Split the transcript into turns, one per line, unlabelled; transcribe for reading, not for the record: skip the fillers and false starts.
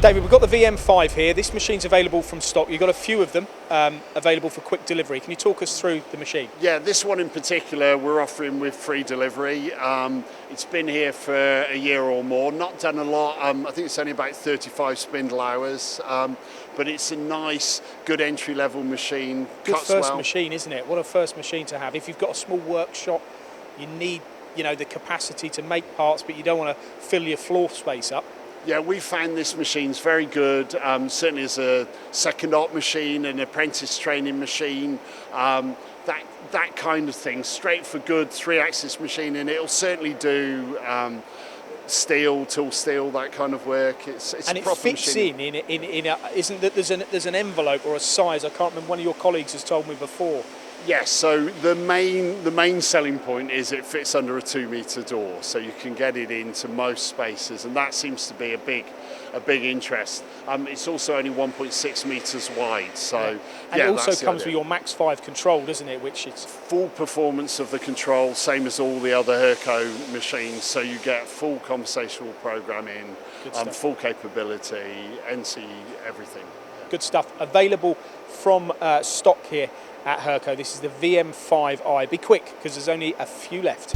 David, we've got the VM5 here. This machine's available from stock. You've got a few of them available for quick delivery. Can you talk us through the machine?
Yeah, this one in particular we're offering with free delivery. It's been here for a year or more, not done a lot. I think it's only about 35 spindle hours, but it's a nice, good entry-level machine.
Good first machine, isn't it? What a first machine to have. If you've got a small workshop, you need, the capacity to make parts, but you don't want to fill your floor space up.
Yeah, we found this machine's very good, certainly as a second op machine, an apprentice training machine, that kind of thing, straight for good, 3-axis machine, and it'll certainly do steel, tool steel, that kind of work. It's
and
a proper
it fits
machine.
isn't that there's an envelope or a size, I can't remember, one of your colleagues has told me before.
Yes, so the main selling point is it fits under a 2-metre door, so you can get it into most spaces, and that seems to be a big interest. It's also only 1.6 metres wide, so
and it also comes with your Max 5 control, doesn't it? Which is
full performance of the control, same as all the other Hurco machines. So you get full conversational programming, full capability, NC, everything.
Good stuff. Available from stock here at Hurco. This is the VM5i. Be quick, because there's only a few left.